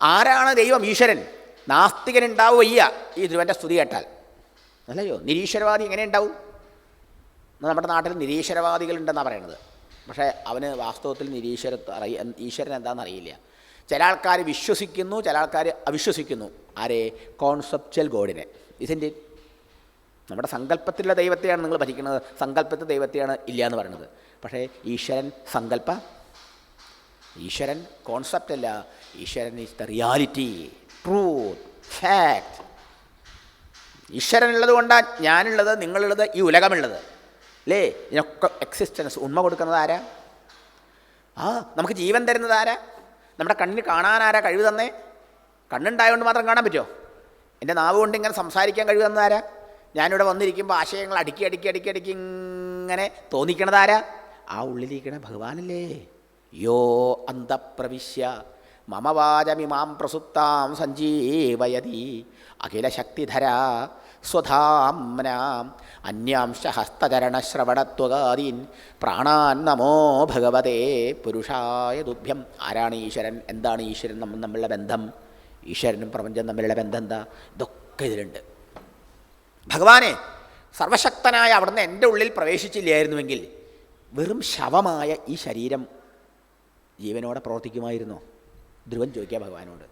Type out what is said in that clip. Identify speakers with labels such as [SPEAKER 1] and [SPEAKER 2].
[SPEAKER 1] ആരാണ് ദൈവം? ഈശ്വരൻ. നാസ്തികനുണ്ടാവുകയ്യ ഈ ധ്രുവൻ്റെ സ്തുതി കേട്ടാൽ. അല്ലയോ? നിരീശ്വരവാദി എങ്ങനെ ഉണ്ടാവും? നമ്മുടെ നാട്ടിൽ നിരീശ്വരവാദികളുണ്ടെന്നാണ് പറയണത്. പക്ഷേ അവന് വാസ്തവത്തിൽ ഈശ്വരൻ എന്താണെന്ന് അറിയില്ല. ചില ആൾക്കാർ വിശ്വസിക്കുന്നു, ചില ആൾക്കാർ അവിശ്വസിക്കുന്നു. ആരെ? കോൺസെപ്ച്വൽ ഗോഡിനെ. ഇതിൻ്റെ നമ്മുടെ സങ്കല്പത്തിലുള്ള ദൈവത്തെയാണ് നിങ്ങൾ ഭരിക്കുന്നത്, സങ്കല്പത്തിൽ ദൈവത്തെയാണ് ഇല്ല എന്ന് പറയുന്നത്. പക്ഷേ ഈശ്വരൻ കോൺസെപ്റ്റ് അല്ല, ഈശ്വരൻ is the reality, truth, fact. ഈശ്വരനുള്ളത് കൊണ്ടാണ് ഞാനുള്ളത്, നിങ്ങളുള്ളത്, ഈ ഉലകമുള്ളത് അല്ലേ? ഇതിനൊക്കെ എക്സിസ്റ്റൻസ് ഉണ്മ കൊടുക്കുന്നത് ആരാ? നമുക്ക് ജീവൻ തരുന്നത് ആരാ? നമ്മുടെ കണ്ണിന് കാണാനാരാ കഴിവ് തന്നേ? കണ്ണുണ്ടായതുകൊണ്ട് മാത്രം കാണാൻ പറ്റുമോ? എൻ്റെ നാവ് കൊണ്ട് ഇങ്ങനെ സംസാരിക്കാൻ കഴിവ് തന്നതാരാ? ഞാനിവിടെ വന്നിരിക്കുമ്പോൾ ആശയങ്ങൾ അടുക്കി ഇങ്ങനെ തോന്നിക്കണതാരാ? ആ ഉള്ളിലിരിക്കണ ഭഗവാനല്ലേ. യോ അന്തഃപ്രവിശ്യ മമ വാചമിമാം പ്രസുപ്താം സഞ്ജീവയതി അഖിലശക്തിധരാ സ്വധാംനാം അന്യാംശ ഹസ്തചരണശ്രവണത്വകാദീൻ പ്രാണാൻ നമോ ഭഗവതേ പുരുഷായ തുഭ്യം. ആരാണ് ഈശ്വരൻ? എന്താണ് ഈശ്വരൻ? തമ്മിലുള്ള ബന്ധം, ഈശ്വരനും പ്രപഞ്ചം തമ്മിലുള്ള ബന്ധം എന്താ? ഇതൊക്കെ ഇതിലുണ്ട്. ഭഗവാനെ സർവശക്തനായ അവിടുന്ന് എൻ്റെ ഉള്ളിൽ പ്രവേശിച്ചില്ലായിരുന്നുവെങ്കിൽ വെറും ശവമായ ഈ ശരീരം ജീവനോടെ പ്രവർത്തിക്കുമായിരുന്നോ? ധ്രുവൻ ചോദിക്കുക ഭഗവാനോട്.